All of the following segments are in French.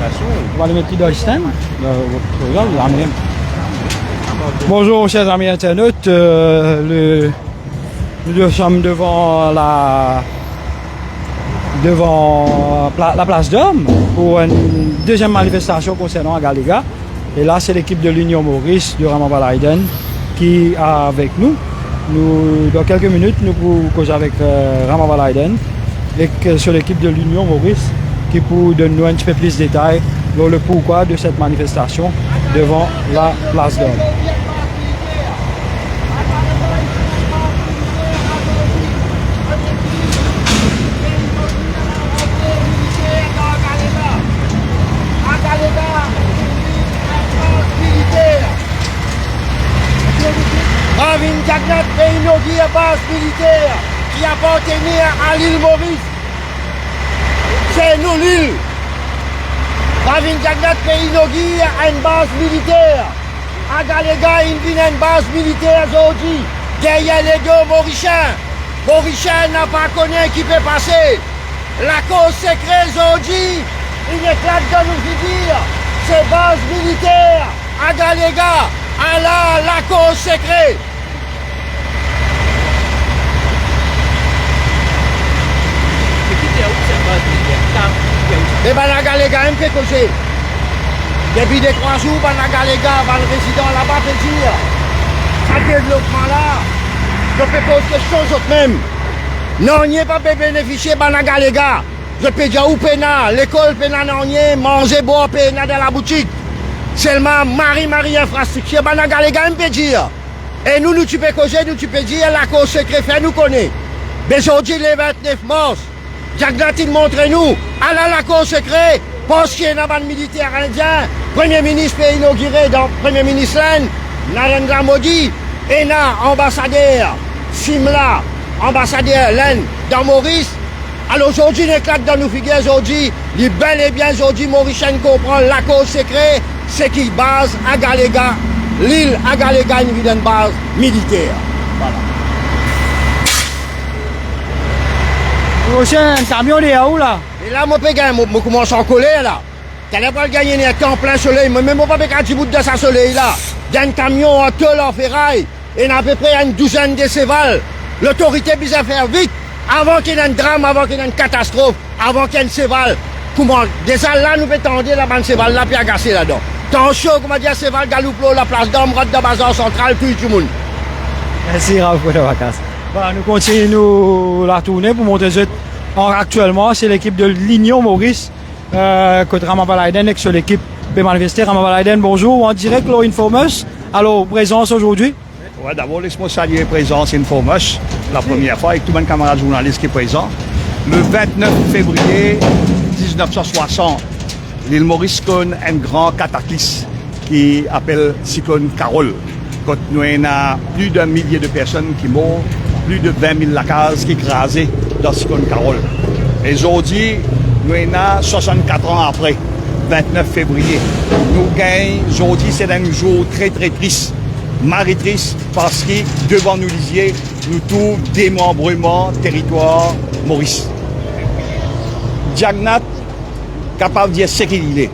On va les mettre dans le stand. Regarde, là même. Bonjour chers amis internautes, nous sommes devant la place d'Homme pour une deuxième manifestation concernant Agalega. Et là c'est l'équipe de l'Union Maurice de Ramavalaiden qui est avec nous. Dans quelques minutes, nous pourrons causer avec Ramavalaiden et sur l'équipe de l'Union Maurice qui pour donner nous un petit peu plus de détails sur le pourquoi de cette manifestation devant la place d'Homme. Ravin Jagnat fait inaugurer une base militaire qui appartenait à l'île Maurice. C'est nous l'île. Ravin Jagnat fait inaugurer une base militaire. Agalega, il vient une base militaire aujourd'hui. Derrière les deux Mauriciens. Mauriciens n'a pas connu qui peut passer. La cause secrète aujourd'hui, il éclate de nous dire. C'est base militaire. Agalega, à la cause secrète. Et Banagalega un peu causé. Depuis des 3 jours, Banagalega va le résident là-bas peut dire. Ça développement là, je peux poser question aux même. Non, il n'y a pas bénéficier Banagalega. Je peux dire où pénal, l'école pénal non y est, manger, boire pénal dans la boutique. Seulement Marie infrastructure, Banagalega un peut dire. Et nous tu peux causer, nous tu peux dire la cause secrète, fait nous connaît. Mais aujourd'hui, le 29 mars, Jagnat montre nous, à la cause secrète, parce qu'il y a un militaire indien, Premier ministre peut inaugurer dans Premier ministre Narendra Modi, et là, ambassadeur Simla, ambassadeur Len dans Maurice. Alors aujourd'hui, l'éclate dans nos figures aujourd'hui, il est bel et bien aujourd'hui, Mauricien comprend la cause secrète, c'est qui base Agalega, l'île Agalega, une base militaire. Voilà. Prochain camion il est où là? Et là, moi, je commence à coller là. Tu n'as pas gagné un temps en plein soleil, mais même pas un petit bout de sa soleil là. Il y a un camion en tôle en ferraille, et il y a à peu près une douzaine de sévales. L'autorité besoin faire vite, avant qu'il y ait un drame, avant qu'il y ait une catastrophe, avant qu'il y ait une sévale. Comment? Déjà là, nous pouvons tendre la bande sévale là, puis agacer là-dedans. Tension, comment dire, sévale, galoupe, la place d'homme, route de bazar central, tout le monde. Merci Raoul pour la vacances. Voilà, nous continuons la tournée pour montrer ça. Actuellement, c'est l'équipe de l'Union Maurice contre Ramavalaiden et sur l'équipe de manifester Ramavalaiden. Bonjour, en direct, là, Informus. Alors, présence aujourd'hui? Ouais, d'abord, laisse-moi saluer présence Informus, la première fois, avec tous mes camarades journalistes qui sont présents. Le 29 février 1960, l'île Maurice connaît un grand cataclysme qui appelle cyclone Carole. Quand nous avons plus d'un millier de personnes qui meurent, plus de 20 000 lacases qui écrasées dans le cyclone Carole. Et aujourd'hui, nous avons 64 ans après, 29 février. Nous gagnons, aujourd'hui c'est un jour très très triste, marre triste, parce que devant nous lisier, nous trouvons démembrement territoire Maurice. Jagnat, capable de dire ce qu'il est,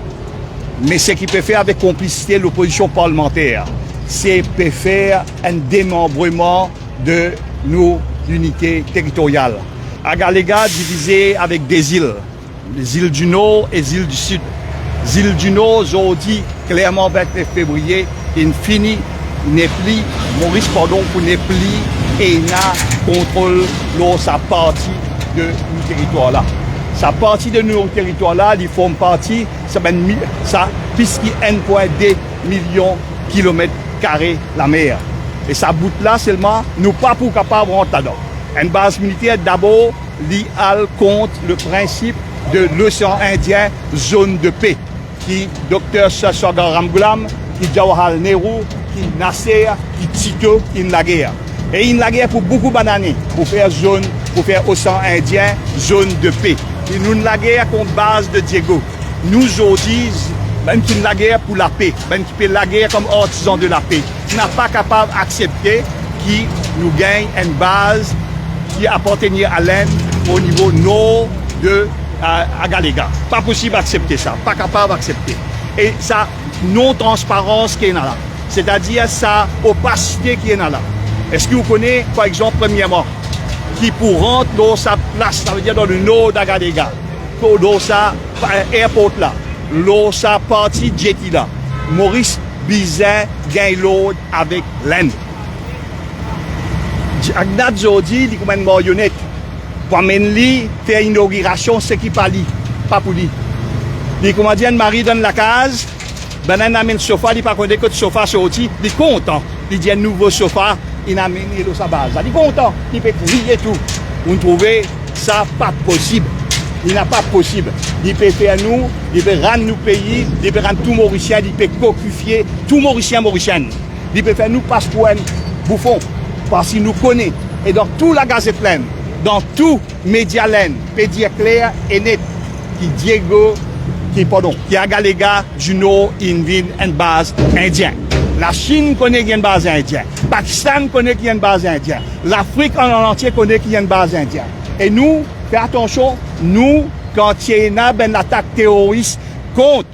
mais ce qu'il peut faire avec complicité l'opposition parlementaire, c'est peut faire un démembrement de nos unités territoriales. Agalega divisé avec des îles, les îles du Nord et les îles du Sud. Les îles du Nord, aujourd'hui, clairement 29 février, il finit, n'est plus, Maurice, pardon, pour n'est plus, et il a contrôle sa partie de nos territoires-là. Sa partie de nos territoires-là, il forme partie, puisqu'il y a 1,2 million de kilomètres carrés la mer. Et sa bout là seulement, nous pas pour capable de rentrer là-dedans. Une base militaire d'abord, l'IAL contre le principe de l'océan Indien, zone de paix, qui Dr. Sarsogar Ramgoolam, qui Jawaharlal Nehru, qui Nasser, qui Tito, qui la guerre. Et il la guerre pour beaucoup d'années, pour faire zone, pour faire océan Indien, zone de paix. Et nous la guerre contre base de Diego. Nous aujourd'hui, même qui la guerre pour la paix, même qui fait la guerre comme artisan de la paix, n'a pas capable d'accepter qui nous gagne une base qui appartenait à l'Inde au niveau nord de à Galega. Pas possible d'accepter ça, pas capable d'accepter. Et ça, non-transparence qui est là. C'est-à-dire sa opacité qui est là. Est-ce que vous connaissez, par exemple, premièrement, qui pour rentrer dans sa place, ça veut dire dans le nord d'Agalega, dans sa airport là, dans sa partie jetty là, Maurice Bizet gagne l'autre avec l'Inde. Agnat Zodi, il comme une marionnette. Pour amener faire inauguration, c'est qui pas lui, pas pour lui. Il comment dire, Marie donne la case, ben on amène sofa, il pas connaît que le sofa sorti, il est content. Il dit un nouveau sofa, il amène il sa base. Il est content, il peut crier tout. Vous trouvez ça pas possible. Il n'a pas possible. Il peut faire nous, il peut rendre nous pays, il peut rendre tout Mauricien, il peut cocufier tout Mauricien mauricienne. Il peut faire nous passeport bouffon, parce qu'il nous connaît. Et dans toute la gazette laine, dans tout média laine, peut dire clair et net, qui a Galega, Juno, Invin, une base indienne. La Chine connaît qu'il y a une base indienne. Pakistan connaît qu'il y a une base indienne. L'Afrique en entier connaît qu'il y a une base indienne. Et nous, fais attention, nous, quand il y a une attaque terroriste contre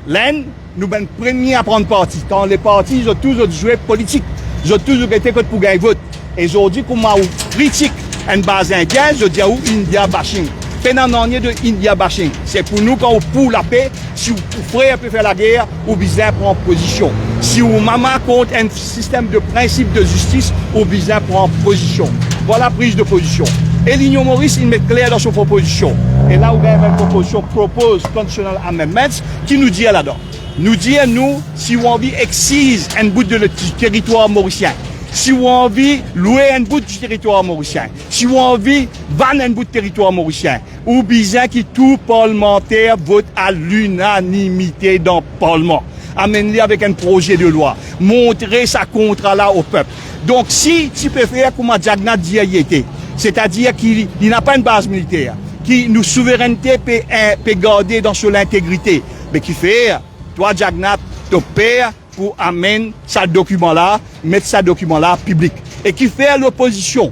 l'Inde, nous sommes les premiers à prendre parti. Quand les partis, ils ont tous joué politique. Ils ont tous été pour gagner vote. Et aujourd'hui, comme on critique une base indienne, je dis à India bashing. Phénomène de India bashing. C'est pour nous quand on pour la paix, si vous frère peut faire la guerre, ou besoin prend position. Si vous maman contre un système de principe de justice, ou besoin prend position. Voilà prise de position. Et l'Union Maurice, il met clair dans son proposition. Et là, vous avez une proposition propose constitutional amendments qui nous dit là-dedans. Nous dit à nous, si vous avez envie excise un bout de le territoire mauricien, si vous avez envie louer un bout du territoire mauricien, si vous avez envie vendre un bout de territoire mauricien, ou bien qui tout parlementaire vote à l'unanimité dans le Parlement. Amène-le avec un projet de loi. Montrer sa contrat là au peuple. Donc si tu peux faire comme Jagnat dit hier, c'est-à-dire qu'il n'a pas une base militaire, qui nous souveraineté peut garder dans sur l'intégrité, mais qui fait, toi Jagnat, ton père, pour amener ce document-là, mettre ce document-là public. Et qui fait l'opposition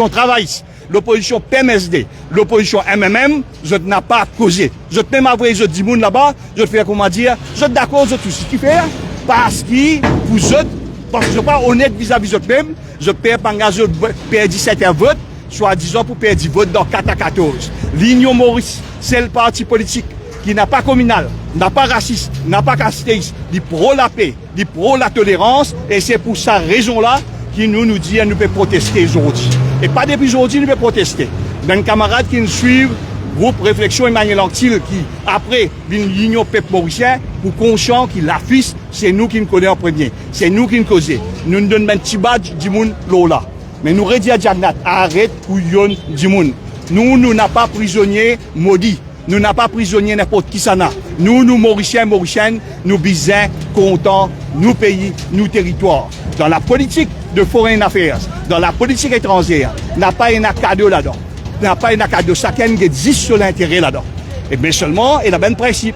travailliste, l'opposition PMSD, l'opposition MMM, je n'ai pas causé. Je même envoyé je dis moun là-bas, je fais comment dire, je suis d'accord sur tout ce qui fait, parce que vous autres, parce que je ne suis pas honnête vis-à-vis de même, je perds pas engagé, perds 17 votes, soi-disant pour perdre du vote dans 4 à 14. L'Union Maurice, c'est le parti politique qui n'a pas communal, n'a pas raciste, n'a pas castéiste, dit pro la paix, dit pro la tolérance, et c'est pour sa raison-là qu'il nous dit qu'elle nous peut protester aujourd'hui. Et pas depuis aujourd'hui, nous peut protester. D'un camarade qui nous suivent, groupe Réflexion Emmanuel Anctil, qui, après l'Union peuple mauricien, pour conscient qu'il l'affiche, c'est nous qui nous connaissons en premier. C'est nous qui nous causons. Nous nous donnons un petit badge du monde là. Mais nous redisons à Jagnat, arrête couillon du monde. Nous n'avons pas prisonniers maudits. Nous n'avons pas prisonniers n'importe qui ça n'a. Nous, Mauriciens, Mauriciennes, nous bisons, contents, nous pays, nous territoires. Dans la politique de foreign affairs, dans la politique étrangère, n'a pas un cadeau là-dedans. N'a pas un cadeau. Chacun existe sur l'intérêt là-dedans. Et bien seulement, il y a un principe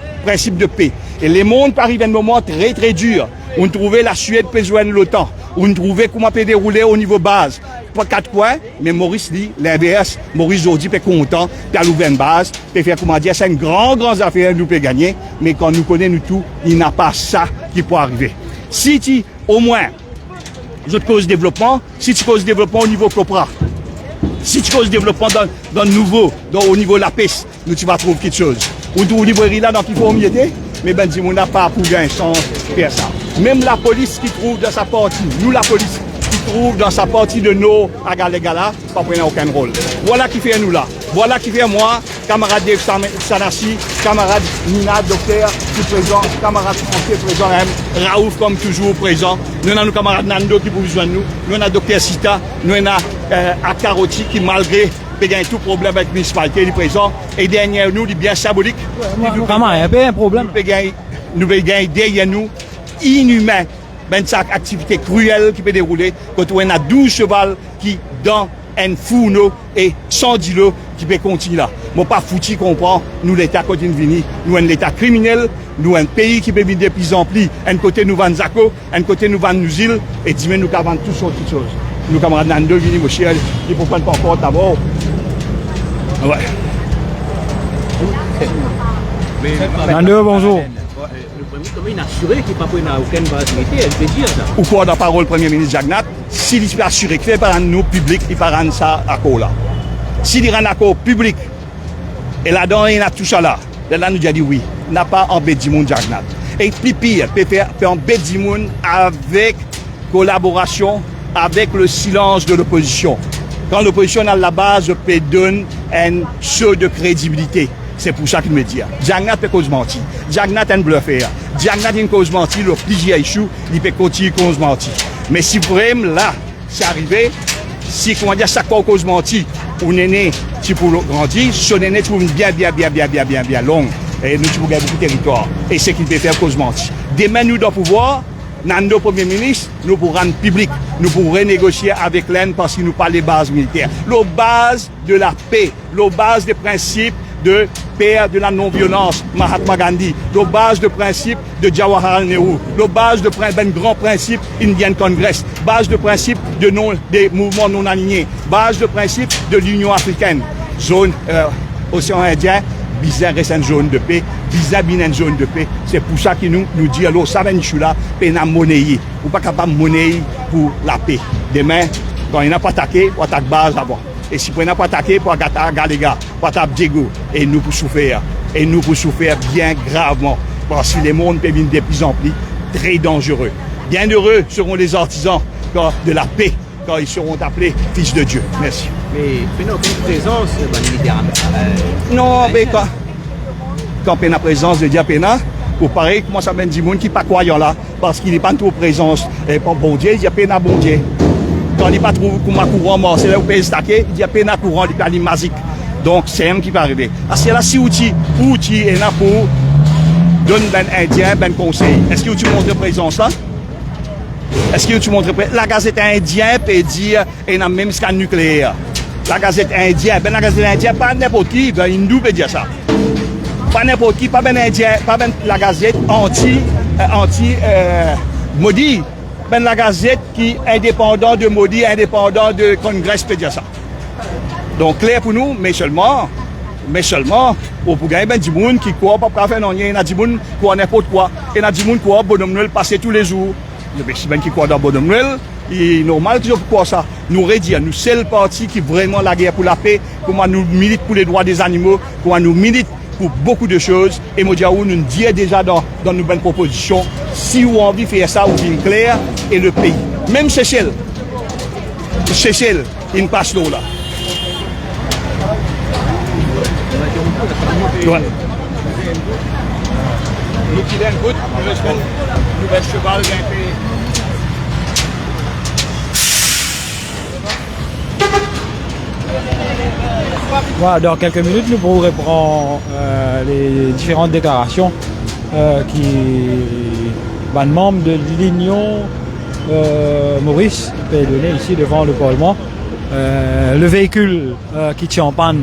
de paix. Et le monde arrive à un moment très très dur. On trouvait la Suède peut joindre l'OTAN. On trouvait comment peut dérouler au niveau base. Pas 4 points, mais Maurice dit l'inverse. Maurice aujourd'hui peut content, peut ouvrir une base, peut faire comment dire, c'est une grande affaire, nous peut gagner. Mais quand nous connaissons nous tout, il n'a pas ça qui peut arriver. Si tu, au moins, je te cause développement, si tu causes développement au niveau COPRA, si tu causes développement dans le nouveau, au niveau de la piste, nous tu vas trouver quelque chose. On trouve librairie là dans conformité, mais ben dis on n'a pas pour gagner sans faire ça. Même la police qui trouve dans sa partie, nous la police qui trouve dans sa partie de nos à Galegala, pas prendre aucun rôle. Voilà qui fait nous là. Voilà qui fait moi, camarade Dave Sanassi, camarade Nina, docteur, qui présent, camarade Français présent, Raouf comme toujours présent. Nous avons nos camarades Nando qui peuvent joindre nous. Nous avons docteur Sita, nous avons Akaroti qui malgré il y a tout problème avec la municipalité, il est présent. Et derrière nous, il est bien symbolique. Comment il y a un problème? Nous avons gagné derrière nous, inhumain, ben cette activité cruelle qui peut dérouler, quand on a 12 chevals qui, dans un fourneau et 110 lots qui peut continuer là. Moi, pas foutu comprend, nous l'État continue de venir, nous un État criminel, nous un pays qui peut venir de plus en plus, un côté nous vendons Zako, un côté nous vendons nous îles, et demain nous vendons toutes sortes de choses. Nous camarades Nando, venez mon cher, il faut prendre pas encore d'abord. Ouais. Nando, bonjour. Le Premier ministre, il a assuré qu'il n'y a pas aucune base militaire, elle peut dire ça. Ou quoi, dans parole Premier ministre Jagnat, s'il peut assurer qu'il fait par nous public, il peut rendre ça à quoi là. S'il rend à quoi public, et là-dedans, il y a tout ça là. Là, nous a dit oui, n'a pas embêté du monde Jagnat. Et puis pire, peut embêter du monde avec collaboration, avec le silence de l'opposition. Quand l'opposition a la base, peut donner un saut de crédibilité. C'est pour ça qu'il me dit. Jagnat peut cause mentir. Jagnat est un bluffeur. Jagnat est une cause mentir. Le plusieurs échouent, il peut continuer cause mentir. Mais si vraiment là, c'est arrivé, si comment dire, ça cause mentir, ou néné, si pour grandir, ce néné trouve une bien longue. Et nous pouvons gagner beaucoup de territoire. Et c'est qu'il peut faire cause mentir. Demain, nous, dans le pouvoir, Nando Premier ministre, nous pourrons rendre public, nous pourrons renégocier avec l'Inde parce qu'il nous parle des bases militaires. La base de la paix, la base des principes de père de la non-violence, Mahatma Gandhi, la base de principe de Jawaharlal Nehru, la base de grand principe Indian Congress, base de principe des mouvements non alignés, base de principe de l'Union africaine, zone océan Indien, bizarre reste une zone de paix, bizarre bien une zone de paix. C'est pour ça que nous disons, alors ça va nous là, peine monnaie, ou pas capable de monnaie pour la paix. Demain, quand il n'a pas attaqué, on attaque base avant. Et si on n'a pas attaqué, pour attaquer Galega, pour attaquer Diego, et nous pour souffrir. Et nous pour souffrir bien gravement. Parce que les mondes peuvent venir de plus en plus très dangereux. Bien heureux seront les artisans de la paix quand ils seront appelés fils de Dieu. Merci. Mais non, quelle présence militaire Non, mais quand il y a présence de Diapena, pour pareil, comment ça mène du monde qui n'est pas croyant là, parce qu'il n'est pas trop présence, et pas bon Dieu, Diapena bon Dieu. Quand il n'est pas trop courant, c'est là où il peut se taquer, il y a peine à courant, il peut aller magique. Donc, c'est un qui va arriver. C'est là, si outil est là pour donner ben indien, ben conseil. Est-ce que tu montres présence là? Est-ce que tu montres présence? La gazette indienne peut dire, il y a même scan nucléaire. La gazette indienne, ben la gazette indienne, pas n'importe qui, ben hindou peut dire ça. Pas n'importe qui, pas ben indien, pas ben la gazette maudit. Ben la gazette qui est indépendant de Modi, indépendant de Congrès, peut dire ça. Donc, clair pour nous, mais seulement, on peut gagner ben du monde qui croit pas faire non, il y a du monde qui croit n'importe quoi, il y a du monde qui croit bonhomme Noël passer tous les jours. Mais si ben qui croit dans bonhomme Noël, il est normal toujours pourquoi ça. Nous redire, nous c'est le parti qui vraiment la guerre pour la paix, comment nous milite pour les droits des animaux, comment nous milite pour beaucoup de choses. Et Modiaou nous dit déjà dans nos bonnes propositions, si vous avez envie de faire ça, vous venez clair, et le pays. Même Seychelles, il passe l'eau là. Ouais. Nous qui l'aiment, nous vais cheval grimper. Voilà, dans quelques minutes, nous pourrons reprendre les différentes déclarations qui les membres de l'Union Maurice peut donner ici devant le Parlement. Le véhicule qui tient en panne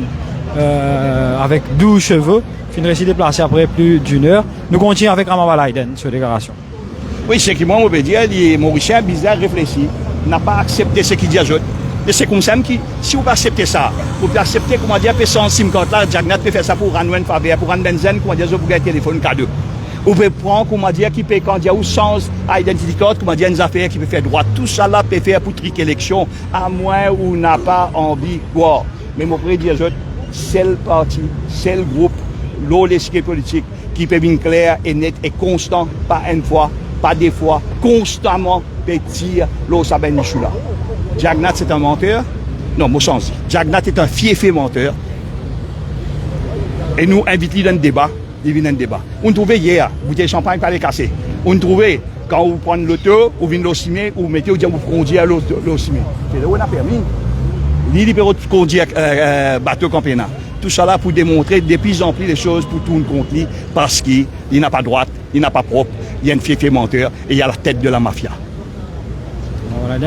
avec 12 chevaux finit de déplacer après plus d'une heure. Nous continuons avec Ramava Laiden sur la déclaration. Oui, c'est que moi, on peut dire, les Mauriciens bizarres réfléchis, n'a pas accepté ce qu'il dit à eux. Et c'est comme ça que si vous acceptez ça, vous pouvez accepter, comment dire, pour son SIM card là, Jagnat peut faire ça pour rendre une faveur, pour rendre benzène, comment dire, vous pouvez un téléphone cadeau. Vous pouvez prendre, comment dire, qui peut, quand il y a ou sans identity card, comment dire, une affaire qui peut faire droit. Tout ça là peut faire pour triquer l'élection, à moins où n'a pas envie de voir. Mais mon frère dit à eux, c'est le parti, c'est le groupe, l'esprit politique qui peut être clair et net et constant, pas une fois, pas des fois, constamment peut dire l'eau Sabine Nichoula. Jagnat c'est un menteur? Non, moi sans dire. Jagnat est un fiefé menteur. Et nous invitons dans un débat, On trouvait hier, bouteille de champagne pas les casser. On trouvait, quand vous prenez l'auto, vous venez l'ossimer, vous mettez, vous conduisez à l'ossimer. C'est là où on a permis. Il peut conduire bateau campénat. Tout ça là pour démontrer de plus en plus les choses pour tourner contre lui, parce qu'il n'a pas droite, il n'a pas propre, il y a une fiefé menteur et il y a la tête de la mafia.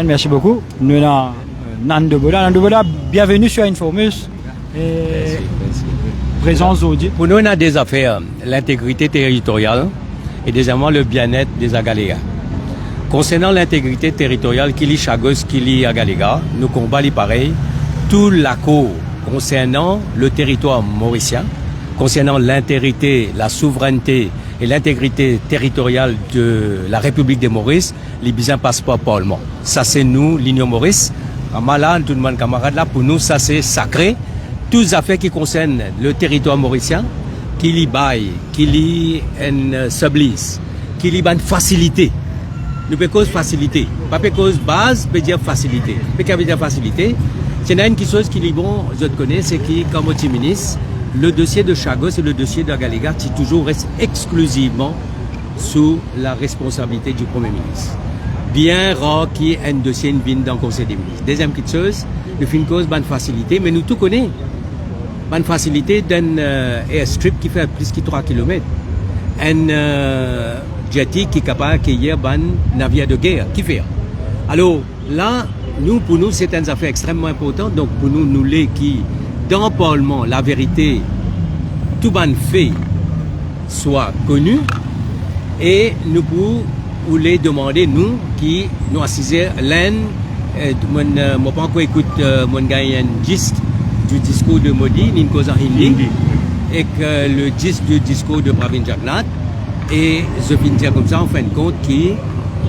Merci beaucoup. Nous avons Nando Boda. Nando Boda, bienvenue sur Informus. Et présence aujourd'hui. Pour nous, on a des affaires, l'intégrité territoriale et deuxièmement le bien-être des Agalégas. Concernant l'intégrité territoriale, Kili Chagos, Kili Agaléga, nous combattons pareil, tout l'accord concernant le territoire mauricien, concernant l'intégrité, la souveraineté et l'intégrité territoriale de la République de Maurice, les bisins passent pas Parlement. Ça c'est nous, l'Union Maurice. Là, tout le monde camarade là, pour nous, ça c'est sacré. Toutes les affaires qui concernent le territoire mauricien, qui l'y baille, qui l'y sublise, qui l'y une facilité. Nous peut cause facilité. Pas cause base, peut dire facilité. Peut dire facilité. C'est une chose qui est bon, je te connais, c'est que, comme au ministre, le dossier de Chagos et le dossier d'Agaléga qui toujours reste exclusivement sous la responsabilité du Premier ministre. Bien rare qu'il y ait un dossier une vine dans le Conseil des ministres. Deuxième petite chose, le fin cause bonne facilité, mais nous tout connaissons. Bonne facilité d'un airstrip qui fait plus que 3 km. Un jetty qui est capable d'accueillir un navire de guerre. Qui fait? Alors là, pour nous, c'est une affaire extrêmement importante. Donc pour nous, les qui, dans le Parlement, la vérité, tout bon fait soit connu et nous pouvons les demander, nous, qui nous assisons l'un, moi pas encore écoute mon gars un giste du discours de Modi, ni une cause en hindi, et que le giste du discours de Pravin Jagnnath, et je viens dire comme ça, en fin de compte, qui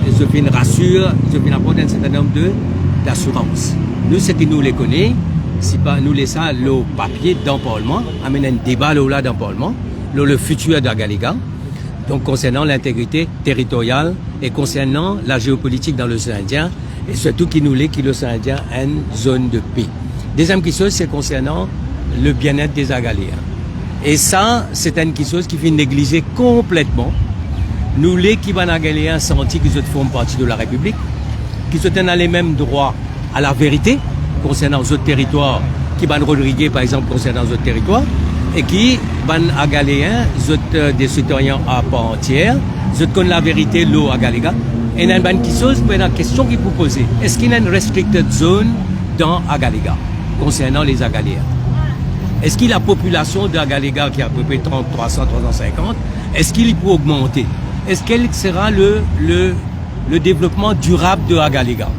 je viens rassure, je viens apporter un certain nombre d'assurances. Nous, ce qui nous les connaît, si pas nous laissons le papier dans le Parlement, amener un débat là dans le Parlement, le futur d'Agaléga, donc concernant l'intégrité territoriale et concernant la géopolitique dans l'océan Indien, et surtout qui nous l'est que l'océan Indien est une zone de paix. Deuxième chose, c'est concernant le bien-être des Agaléens. Et ça, c'est une chose qui fait négliger complètement. Nous, les Agaléens sentis qu'ils font partie de la République, qu'ils ont les mêmes droits à la vérité concernant les autres territoires, qui van Rodriguez, par exemple, concernant les autres territoires, et qui, Agaléens, des citoyens à part entière, connaissent la vérité, l'eau Agaléga. Et il y a une question qui peut poser. Est-ce qu'il y a une restricted zone dans Agaléga, concernant les Agaléens? Est-ce que la population d'Agaléga, qui est à peu près 300, 350, est-ce qu'il peut augmenter? Est-ce quel sera le développement durable de Agaléga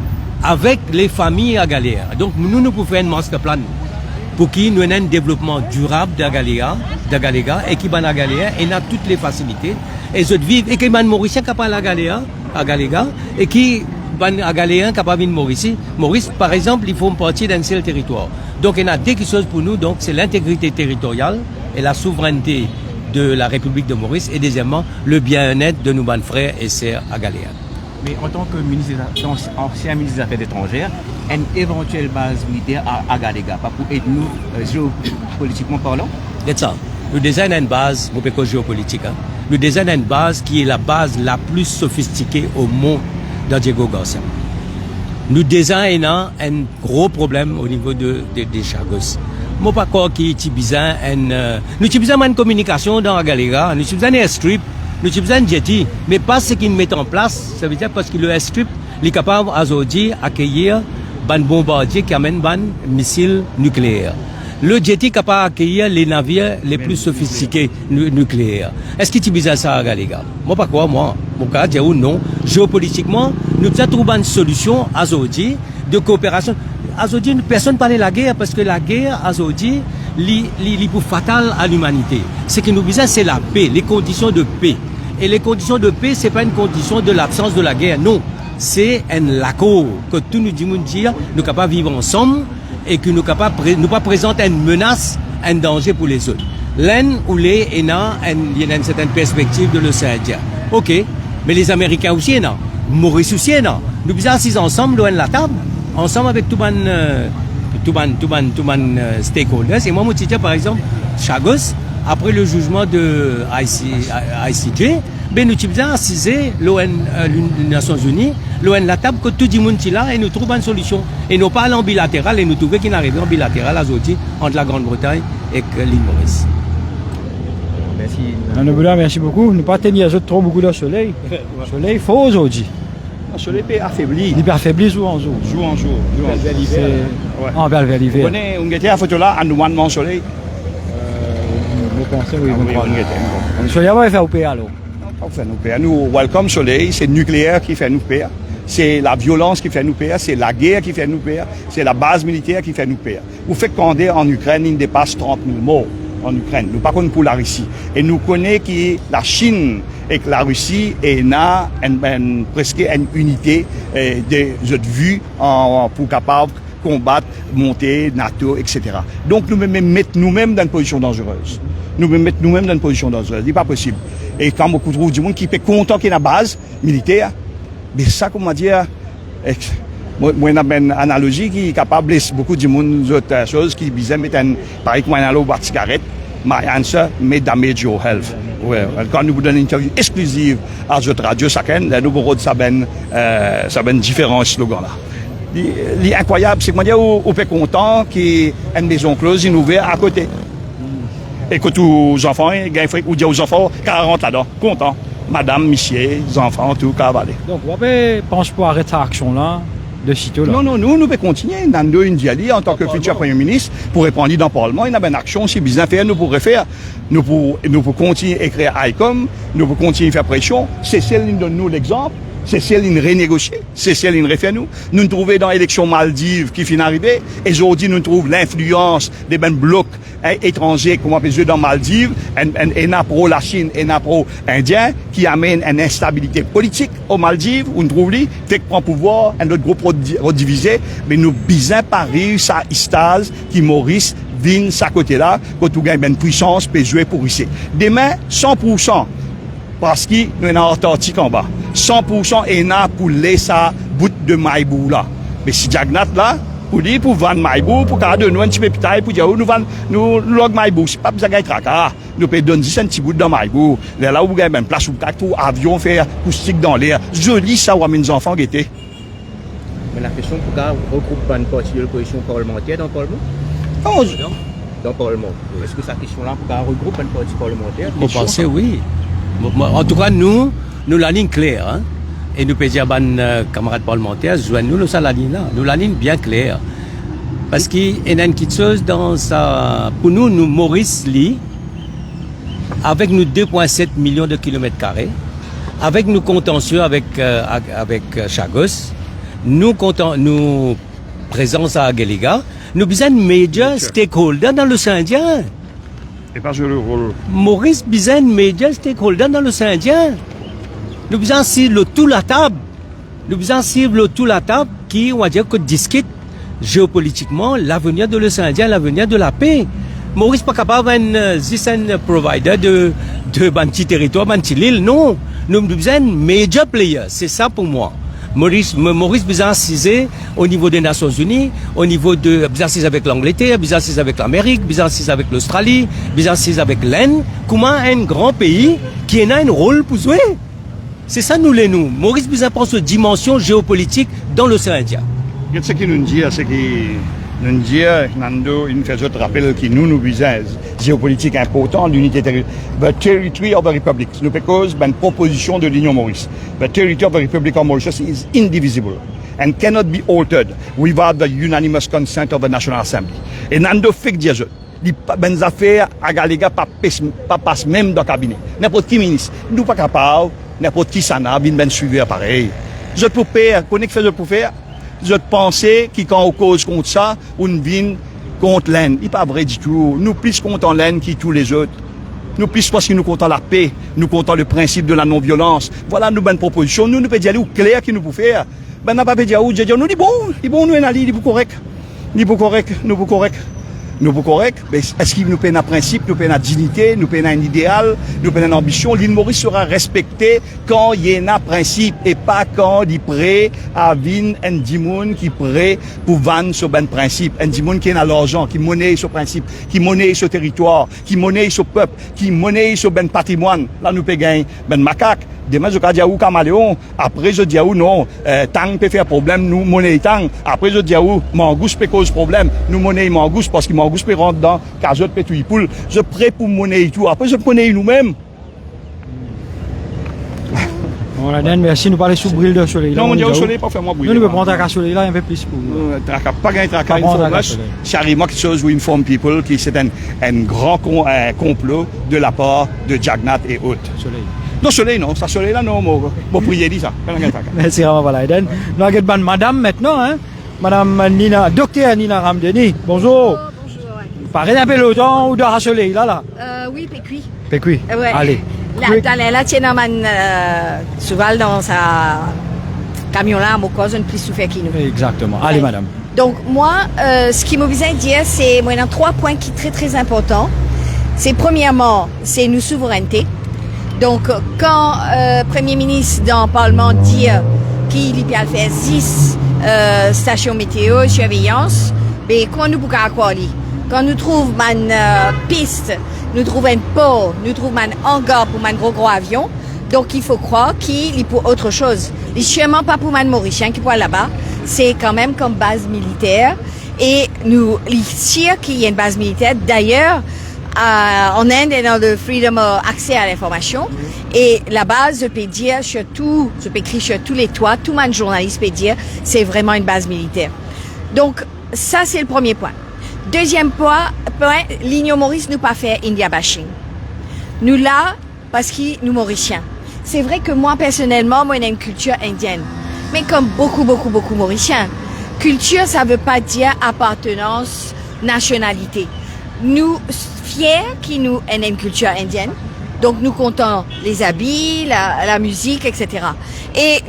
avec les familles agaléennes? Donc nous pouvons faire un master plan pour qu'il nous ait un développement durable d'Agaléga et qui ban Agaléen et a toutes les facilités et je vivre et qui ban Mauricien capable Agaléga et qui ban Agaléen capable de Maurice par exemple ils font partie d'un seul territoire. Donc il y a deux choses pour nous, donc c'est l'intégrité territoriale et la souveraineté de la République de Maurice et deuxièmement le bien-être de nos frères et sœurs agaléens. Mais en tant que ancien ministre des Affaires étrangères, une éventuelle base militaire à Agaléga, pas pour aider nous géopolitiquement parlant? C'est ça. Nous designons une base, nous pas géopolitique, nous designons une base qui est la base la plus sophistiquée au monde dans Diego Garcia. Nous designons un gros problème au niveau des Chagos. Moi pas quoi qui est bizarre, nous avons une communication dans Agaléga, nous avons un airstrip. Nous avons besoin de jetty, mais pas ce qu'ils mettent en place, ça veut dire parce que le airstrip est capable aujourd'hui d'accueillir un bombardier qui amène un missile nucléaire. Le jetty est capable d'accueillir les navires les plus sophistiqués nucléaires. Est-ce que tu bizarre ça à Galéga? Moi pas quoi, moi. Mon cas, dire ou non. Géopolitiquement, nous devons trouver une solution aujourd'hui de coopération. Aujourd'hui, personne ne parle de la guerre parce que la guerre, aujourd'hui, est pour fatale à l'humanité. Ce que nous besoin, c'est la paix, les conditions de paix. Et les conditions de paix, c'est pas une condition de l'absence de la guerre, non. C'est un accord que tous nous disons dire, nous capables de vivre ensemble et que nous capables nous pas présenter une menace, un danger pour les autres. L'un ou les il y a une certaine perspective de l'océan Indien. Ok, mais les Américains aussi, il y en a. Maurice aussi, il y en a. Nous besoin assis ensemble, loin de la table, ensemble avec tout les stakeholders. Et moi, je dis par exemple, Chagos, après le jugement de ICJ, ben nous avons assisé les Nations Unies, l'ONU la table que tout le monde est là et nous trouvons une solution. Et nous pas en bilatéral et nous trouvons qu'il arrive en bilatéral aujourd'hui entre la Grande-Bretagne et l'île Maurice. Merci. Merci beaucoup. Nous pas tenir trop beaucoup de soleil. Le soleil faut aujourd'hui. Le soleil est affaibli. Il est affaibli jour en jour. Jour en jour. En bel vers l'hiver. Vous connaissez, on était à photo là, à nous mois de soleil. Je pense oui, on le soleil va faire au pays alors. Nous, welcome soleil, c'est le nucléaire qui fait nous perdre. C'est la violence qui fait nous perdre, c'est la guerre qui fait nous perdre, c'est la base militaire qui fait nous perdre. Vous faites qu'en Ukraine, il dépasse 30 000 morts. en Ukraine. Nous pas contre pour la Russie. Et nous connaissons que la Chine et que la Russie est presque une unité de vue pour capable combattre, monter, NATO, etc. Donc nous mettons nous-mêmes dans une position dangereuse. Nous mettons nous-mêmes dans une position dangereuse. C'est pas possible. Et quand beaucoup trouve du monde qui est content qu'il y ait une base militaire, mais ça, comment dire, moi, j'ai une analogie qui est capable de laisser beaucoup de monde d'autres choses qui disent, pareil que moi, je bois de cigarette, my answer may damage your health. Ouais, quand nous vous donnons une interview exclusive à notre radio, chacun, nous vous redonnons ça différents slogans là. L'incroyable, c'est que moi, on est content qu'il y ait une maison close, une ouverte à côté. Et que tous les enfants, ou dire aux enfants, qu'à rentre là-dedans, content. Madame, monsieur, les enfants, tout, qu'à aller. Donc, vous pensez pour arrêter cette action-là, de sitôt là? Non, nous pouvons continuer. Nous une dialogue en tant que futur Premier ministre pour répondre dans le Parlement. Il y a une action, si bien faire, nous pourrions faire. Nous pouvons continuer à écrire ICOM, nous pouvons continuer à faire pression. C'est celle qui donne nous l'exemple. C'est celle qui renégocie, c'est celle qui refait nous. Nous nous trouvons dans l'élection Maldives qui finit d'arriver. Et aujourd'hui, nous trouvons l'influence des blocs étrangers, comme on appelle dans Maldives, et pro la Chine, et pro indien, qui amène une instabilité politique aux Maldives, où nous trouvons, fait que prend pouvoir, un autre groupe redivisé, mais nous bisons Paris, ça, Istaz, qui Maurice, vient sa côté-là, quand tu gagnes une puissance, peut jouer pour ici. Demain, 100%. Parce que nous sommes en Antarctique en bas. 100% est là pour laisser bout de maïbou là. Mais si Jagnat là, pour dire, pour vendre maïbou, pour garder nous un petit peu de pour dire, nous vendons, nous log maïbou, c'est pas besoin de tracas. Nous pouvons donner 10 petits bouts de maïbou. Là où vous avez une place où vous avion faire acoustique dans l'air. Joli ça, où mes enfants étaient. Mais la question, pourquoi regroupe une partie de l'opposition parlementaire dans le Parlement? Non, dans le Parlement. Est-ce que cette question-là, pourquoi regroupe une partie parlementaire? Vous pensez, oui. En tout cas, nous la ligne claire, hein, et nous pouvons dire à nos camarades parlementaires, joignez-nous la ligne là, nous la ligne bien claire. Parce qu'il y a une petite chose dans ça, pour nous Maurice Lee, avec nos 2,7 millions de kilomètres carrés, avec nos contentieux avec Chagos, nous présence à Galiga, nous besoin de major stakeholders dans l'océan Indien. Et pas jouer le rôle. Maurice besoin de major stakeholders dans l'océan Indien. Nous besoin suivre tout la table. Nous besoin suivre tout la table qui, on va dire, que discute géopolitiquement l'avenir de l'océan Indien, l'avenir de la paix. Maurice pas capable un provider de petit territoire, petit île, non. Nous besoin de major players. C'est ça pour moi. Maurice besoin d'assiser au niveau des Nations Unies, au niveau de besoin avec l'Angleterre, besoin avec l'Amérique, besoin avec l'Australie, besoin avec l'Inde. Comment un grand pays qui a un rôle pour jouer? C'est ça nous les nous. Maurice besoin prend cette dimension géopolitique dans l'océan Indien. Ce qu'il nous dit, c'est qu'il nous dit, Nando, il nous fait autre rappel que nous besoin géopolitique important, l'unité territoriale. The territory of the Republic. Nous cause une proposition de l'Union Maurice. The territory of the Republic of Mauritius is indivisible and cannot be altered without the unanimous consent of the National Assembly. Et Nando fait que dire les affaires à Galega pas passe même dans le cabinet. N'importe qui ministre, nous pas capable, n'importe qui s'en a, bien suivre pareil. Je peux faire, connais que je peux faire. Je pensais que quand on cause contre ça, on vient contre l'Inde. Il n'est pas vrai du tout. Nous plus contre l'Inde que tous les autres. Nous plus parce que nous comptons la paix, nous comptons le principe de la non-violence. Voilà nos bonnes propositions. Nous pouvons dire où clair qu'il nous peut faire. Ben, n'a pas dire où, nous dit bon, nous allons dire correct. Nous sommes corrects, mais est-ce qu'il nous paie un principe, nous paie une dignité, nous paie un idéal, nous paie une ambition? L'île Maurice sera respectée quand il y a un principe et pas quand il est prêt à vivre un dimoun qui est prêt pour vendre ce ben principe. Un dimoun qui a l'argent, qui monnaie ce principe, qui monnaie ce territoire, qui monnaie ce peuple, qui monnaie ce ben patrimoine. Là, nous payons ben macaque. Demain, je dis à où caméléon. Après, je dis à où non. Tang peut faire problème, nous, monnaie tang. Après, je dis à où mangousse peut cause problème. Nous, monnaie mangousse parce que mangousse peut rentrer dans casotte peut tout y poule. Je prêt pour monnaie et tout. Après, je connais nous-mêmes. Bon, la dernière, merci. Nous parlons sous brille de soleil. Non, on dit au soleil, pas faire moi briller. Nous, nous pouvons prendre un soleil là un peu plus pour nous. Pas gagner tracas, c'est arrivé quelque chose où inform people qui c'est un grand complot de la part de Jagnat et autres. Soleil. Non, soleil, non. Ça, soleil, là, non. Bon, prier, dit ça. Merci, Ramavalaiden. Nous avons madame maintenant, hein. Madame Nina, docteur Nina Ramdeni. Bonjour. Bonjour. Paraît un peloton ou de racheler, là. Oui, Pécui. Pécui. Ouais. Allez. La tienne man souvent dans sa camion là, mon cousin plus souffert qu'il nous. Exactement. Allez, Ouais. madame. Donc moi, ce qui m'a besoin de dire, c'est moi, il y a 3 points qui sont très très importants. C'est premièrement, c'est nos souverainetés. Donc quand Premier ministre dans le Parlement dit qu'il peut faire 6 stations météo, surveillance, mais quand nous pouvons quoi lui? Quand nous trouvons une piste, nous trouvons un port, nous trouvons un hangar pour un gros avion, donc il faut croire qu'il est pour autre chose. Il n'est sûrement pas pour un Mauricien qui peut aller là-bas, c'est quand même comme base militaire. Et nous, il sûr qu'il y a une base militaire. D'ailleurs, en Inde, il y a le freedom accès à l'information. Et la base, je peux dire, surtout, je peux écrire sur tous les toits, tout le monde journaliste peut dire, c'est vraiment une base militaire. Donc, ça, c'est le premier point. Deuxième point, l'Union Maurice nous pas fait India bashing. Nous là, parce que nous Mauriciens. C'est vrai que moi, personnellement, moi, j'ai une culture indienne. Mais comme beaucoup Mauriciens. Culture, ça veut pas dire appartenance, nationalité. Nous, fiers qui nous avons une culture indienne. Donc, nous comptons les habits, la musique, etc. Et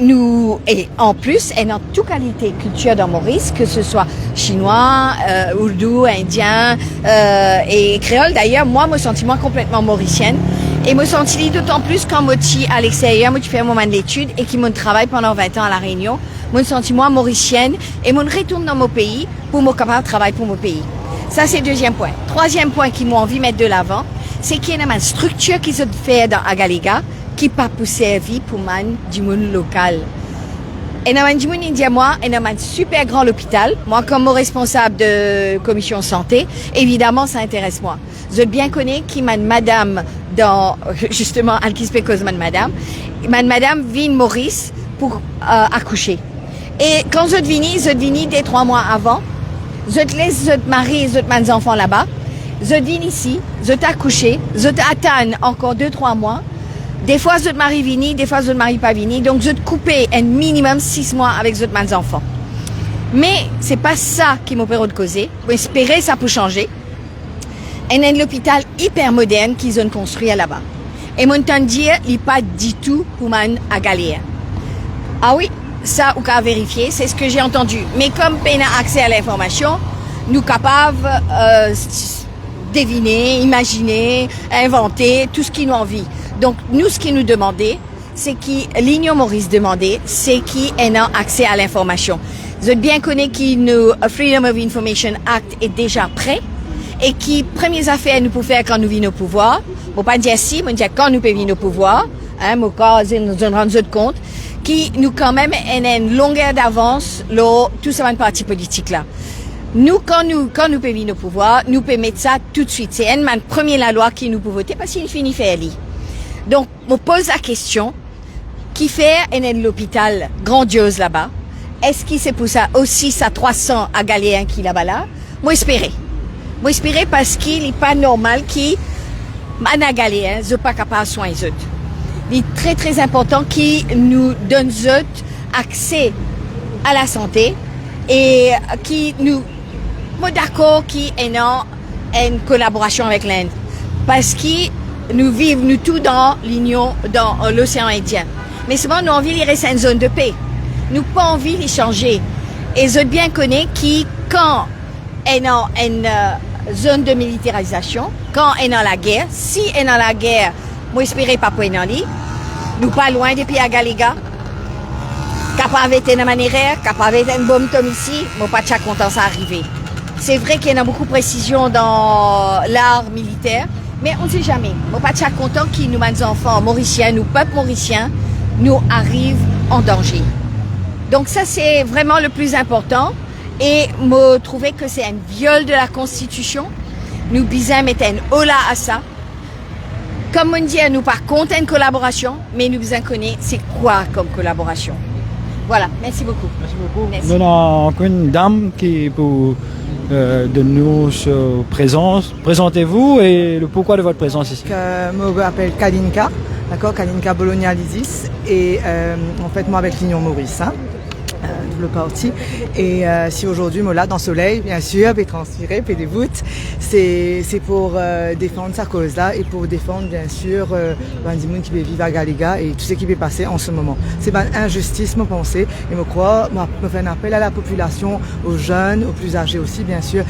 en plus, et dans toute qualité culture dans Maurice, que ce soit chinois, ourdou, indien, et créole. D'ailleurs, moi, me sens complètement mauricienne. Et me sens d'autant plus quand je suis à l'extérieur, je fais un moment d'études et qui me travaille pendant 20 ans à La Réunion. Je me sens mauricienne et je retourne dans mon pays pour me capable de travailler pour mon pays. Ça, c'est le deuxième point. Troisième point qui m'a envie de mettre de l'avant, c'est qu'il y a une structure qui se fait dans Agalega qui pas pour servir pour man du monde local. Et dans du monde indien, moi, et dans un super grand hôpital, moi, comme responsable de commission santé, évidemment, ça intéresse moi. Je bien connais qui m'a madame dans, justement, Alkispe Cosman madame vient Maurice pour accoucher. Et quand je viens dès 3 mois avant, je te laisse, je te marie, je te mets des enfants là-bas. Je viens ici, je t'accouche, je t'attends encore 2-3 mois. Des fois, je te marie vini, des fois, je te marie pas vini. Donc, je te coupe un minimum 6 mois avec je te mets des enfants. Mais, c'est pas ça qui m'opère de causer. J'espérais ça peut changer. Et il y a un hôpital hyper moderne qu'ils ont construit là-bas. Et mon temps de dire, il n'est pas du tout pour man à Galéa. Ah oui, ça, ou qu'à vérifier, c'est ce que j'ai entendu. Mais comme peine accès à l'information, nous capables deviner, imaginer, inventer, tout ce qui nous envie. Donc, nous, ce qui nous demandait, c'est qui, l'Union Maurice demandait, c'est qui ait accès à l'information. Vous êtes bien connu que le Freedom of Information Act est déjà prêt et qui, premières affaires, nous pouvons faire quand nous venons au pouvoir. Bon, pas dire si, mais dire quand nous pouvons venir au pouvoir. Mon cas, nous rendons compte qui nous, quand même, a une longueur d'avance, tout ça, une partie politique là. Nous, quand nous pouvons venir au pouvoir, nous pouvons mettre ça tout de suite. C'est une première la loi qui nous peut voter parce qu'il finit faire lire. Donc, on pose la question, qui fait l'hôpital grandiose là-bas? Est-ce qu'il c'est pour ça aussi ça 300 à Galéen qui là-bas là? Moi, espérer. Moi, espérer parce qu'il n'est pas normal qu'il, à Galéen, je pas capable de soigner eux. Il est très, très important qu'il nous donne eux accès à la santé et qui nous, moi d'accord qu'il y ait une collaboration avec l'Inde. Parce que nous vivons, nous tous dans l'Union, dans l'océan Indien. Mais souvent, nous envie de rester une zone de paix. Nous pas envie de changer. Et je bien connais qui, quand est dans une zone de militarisation, quand est dans la guerre, si est dans la guerre, moi espérer pas pour aller, nous pas loin des pays à Galéga, capable d'être une manière, capable d'être une bombe comme ici, moi pas de content ça arriver. C'est vrai qu'il y a beaucoup de précision dans l'art militaire, mais on ne sait jamais. Moi pas de content que nous, nos enfants mauriciens, nous, peuple mauricien, nous arrivent en danger. Donc ça, c'est vraiment le plus important. Et me trouver que c'est un viol de la Constitution. Nous bisons mettre un hola à ça. Comme on dit, nous par contre une collaboration, mais nous bisons connaître c'est quoi comme collaboration. Voilà, merci beaucoup. Merci beaucoup. Merci. Nous avons encore une dame qui pour de nous présence. Présentez-vous et le pourquoi de votre présence ici. Je m'appelle Kalinka, d'accord, Kalinka Bologna Lisis, et en fait moi avec l'Union Maurice. Hein. le parti. Et si aujourd'hui, moi là, dans le soleil, bien sûr, puis transpirer, puis des voûtes, c'est pour défendre sa cause-là et pour défendre, bien sûr, Bandimoun qui peut vivre à Galega et tout ce qui peut passer en ce moment. C'est une injustice, moi, penser. Et me crois, moi, me fait un appel à la population, aux jeunes, aux plus âgés aussi, bien sûr.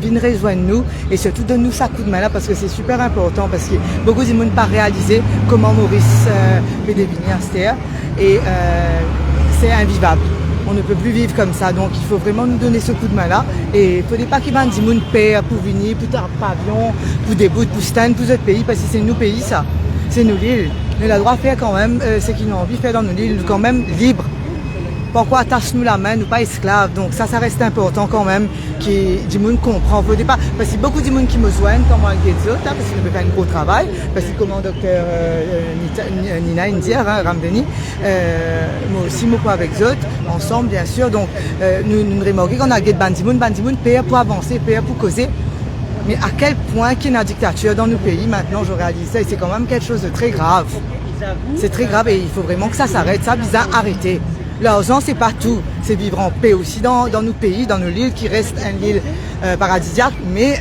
Venez rejoindre nous et surtout donne-nous sa coup de main là parce que c'est super important parce que beaucoup de monde pas réalisé comment Maurice peut devenir à cette terre et c'est invivable. On ne peut plus vivre comme ça, donc il faut vraiment nous donner ce coup de main-là. Et il ne faudrait pas qu'il y ait des gens paient pour venir, pour un pavillon, pour des bouts, pour stand, pour d'autres pays, parce que c'est nos pays, ça. C'est nos îles. On a le droit de faire quand même ce qu'ils ont envie de faire dans nos îles, quand même libres. Pourquoi attache-nous la main, nous pas esclaves. Donc ça reste important quand même que du monde comprend. Faut pas parce que beaucoup de monde qui me joignent, comme moi et les autres, parce qu'ils me font un gros travail, parce que comme docteur Nina India, Ramdeni, moi aussi, moi pas avec les autres, ensemble bien sûr. Donc nous remarquons qu'on a des bandimoun payer pour avancer, payer pour causer. Mais à quel point qu'il y a une dictature dans nos pays maintenant, je réalise ça et c'est quand même quelque chose de très grave. C'est très grave et il faut vraiment que ça s'arrête, ça vise à arrêter. L'argent, c'est pas tout. C'est vivre en paix aussi dans nos pays, dans nos îles qui restent une île paradisiaque. Mais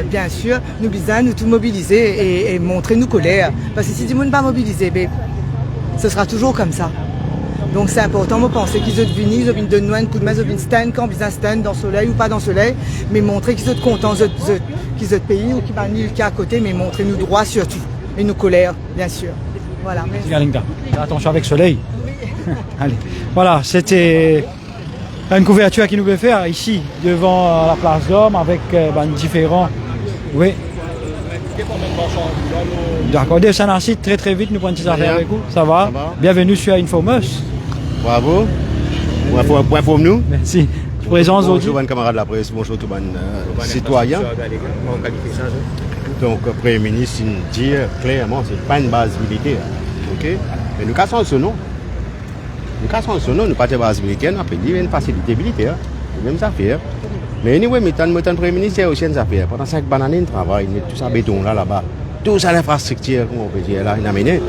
bien sûr, nous besoin nous tout mobiliser et montrer nos colères. Parce que si tout le monde pas mobilisé, ben, ce sera toujours comme ça. Donc c'est important de penser qu'ils ont venus, ils ont venus de nous un coup de main, ils ont venus stand quand ils stand dans le soleil ou pas dans le soleil, mais montrer qu'ils sont contents qu'ils ont pays ou qu'ils ont une île qui est à côté, mais montrer nous droits surtout et nos colères, bien sûr. Voilà. Merci Galinga. Attention avec soleil. Allez. Voilà, c'était une couverture qui nous veut faire ici, devant la place d'Homme, avec différents. Oui. D'accord, descend un site très très vite, nous prenons des affaires avec vous. Ça va? Bienvenue sur Infomus. Bravo. Pour nous. Merci. Présence aujourd'hui. Bonjour, camarades de la presse, bonjour tout les citoyens. Donc, le Premier ministre il dit clairement, ce n'est pas une base militaire. Ok? Mais nous cassons ce nom. Nous cassons ce nom, nous pas de base militaire, nous avons une facilité militaire. C'est même affaire. Mais anyway, le Premier ministre, il y a aussi une affaire. Pendant 5 bananes, il travaille, il met tout ça béton là-bas. Tout ça, l'infrastructure, comment on peut dire, là, il a amené.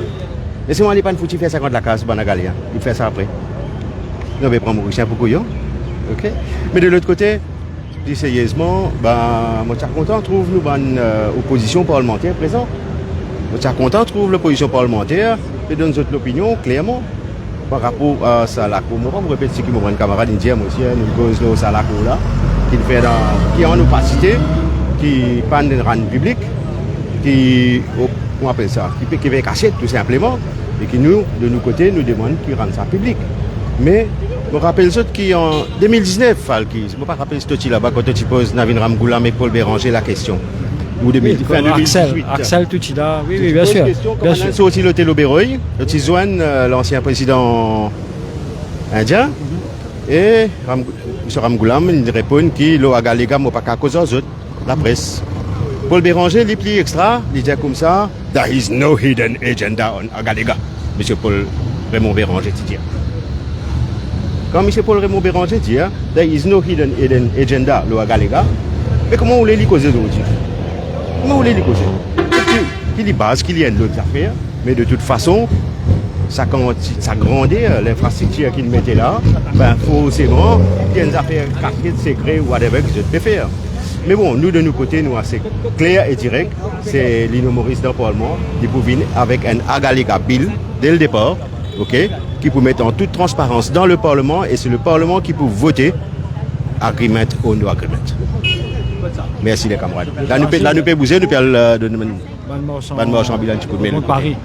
Et c'est moi, il n'est pas foutu faire 50 la case, Banagalia. Il fait ça après. On va prendre Mauricien pour couillon. Ok? Mais de l'autre côté, je dis sérieusement, moi, je suis content de trouver une opposition parlementaire présente. Moi, je suis content de trouver l'opposition parlementaire et donne l'opinion clairement. Par rapport à Salako, je vais répéter ce que mon camarade indien, moi aussi, nous causons Salako là, qui est en opacité, qui panne de rang public, qui, on appelle ça, qui fait cachette tout simplement, et qui nous, de nos côtés, nous demande qu'ils rendent ça public. Mais je me rappelle ceux qui en 2019, Falki, je ne me rappelle ce là-bas quand tu poses Navin Ramgoulam et Paul Béranger la question. Ou 2018. Axel Tuchida, oui, bien sûr. Bien sûr. C'est aussi l'hôtel Oberoy, le Tizouane, l'ancien président indien, et M. Ramgoulam, il répond qu'il a Galega, moi pas qu'à cause des autres, la presse. Paul Béranger, il plie extra, il dit comme ça, there is no hidden agenda on Agalega. M. Paul Raymond Béranger dit. Quand M. Paul Raymond Béranger dit, there is no hidden agenda on Agalega, mais comment on les lit causer aujourd'hui? Comment on les lit causer? Il y a base, qu'il y a d'autres affaires, mais de toute façon, ça grandit l'infrastructure qu'il mettait là, forcément, il y a des affaires cachées, secrets ou whatever que je peux faire. Mais bon, nous de nos côtés, nous assez clair et direct, c'est Lino Maurice dans le Parlement qui peut venir avec un Agalega Bill dès le départ, ok, qui peut mettre en toute transparence dans le Parlement et c'est le Parlement qui peut voter agreement ou no agreement. Merci les camarades. Là, nous pouvons bouger, nous pouvons donner Ban Marchand Bilan petit coup de main. Paris.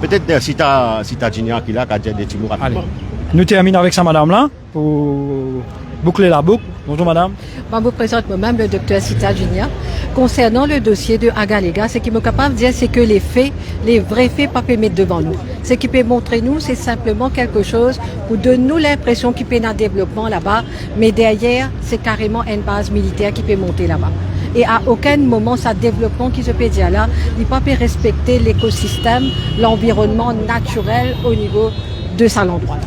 Peut-être si tu as Junior qui a dit des petits mots rapidement. Nous terminons avec ça, madame là, pour boucler la boucle. Bonjour madame. Je vous présente moi-même le docteur Sita Junior. Concernant le dossier de Agalega, ce qui me capable de dire, c'est que les faits, les vrais faits, pas peut mettre devant nous. Ce qui peut montrer nous, c'est simplement quelque chose pour donner nous l'impression qu'il peut y avoir un développement là-bas, mais derrière, c'est carrément une base militaire qui peut monter là-bas. Et à aucun moment, ce développement qui se peut dire là, il ne peut pas respecter l'écosystème, l'environnement naturel au niveau de cet endroit.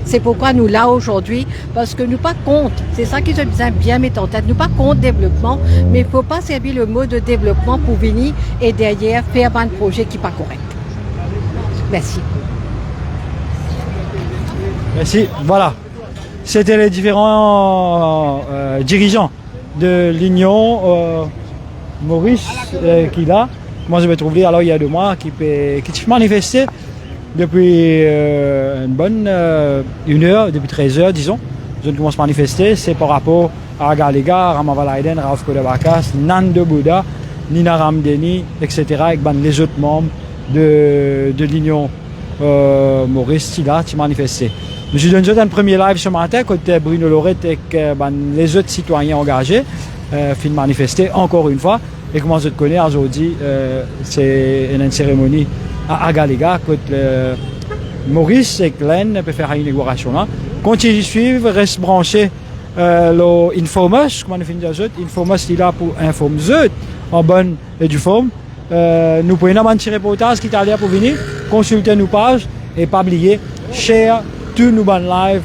C'est pourquoi nous là aujourd'hui, parce que nous pas contre, c'est ça qui se bien mettre en tête, nous pas contre développement, mais il ne faut pas servir le mot de développement pour venir et derrière faire un projet qui n'est pas correct. Merci. Merci. Voilà. C'était les différents dirigeants de l'Union Maurice qui là. Moi, je vais trouver alors il y a 2 mois qui se manifestait depuis une bonne 1 heure, depuis 13 heures, disons. Je commence à manifester, c'est par rapport à Galega, Ramavalaiden, Raouf Kodabakas, Nando Bouddha, Nina Ramdeni, etc. avec les autres membres de l'Union Maurice qui là, qui manifestaient. Je donne un premier live ce matin côté Bruno Lorette avec les autres citoyens engagés, fin manifester encore une fois. Et comment je te connais aujourd'hui, c'est une cérémonie à Galega côté Maurice et Glenn peut faire une inauguration là. Continuez de suivre, reste branché l'Infomos, comment on fait Infomos est là pour informer en bonne et due forme. Nous pouvons un petit reportage qui est allé pour venir, consulter nos pages et pas oublier, share tous nos bonnes lives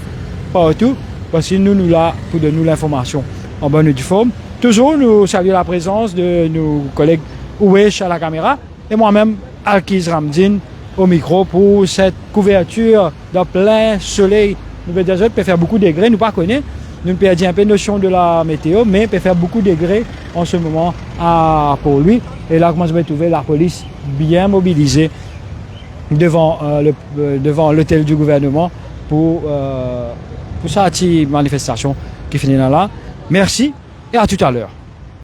partout, parce que nous là pour donner nous l'information en bonne et due forme. Toujours nous saluons la présence de nos collègues Ouesh à la caméra et moi-même Alkiz Ramdin au micro pour cette couverture de plein soleil. Nous peut faire beaucoup de degrés, nous ne connaissons pas. Nous perdons un peu de notion de la météo, mais peut faire beaucoup de degrés en ce moment pour lui. Et là, comment je vais trouver la police bien mobilisée devant l'hôtel du gouvernement pour cette manifestation qui finit là. Merci et à tout à l'heure.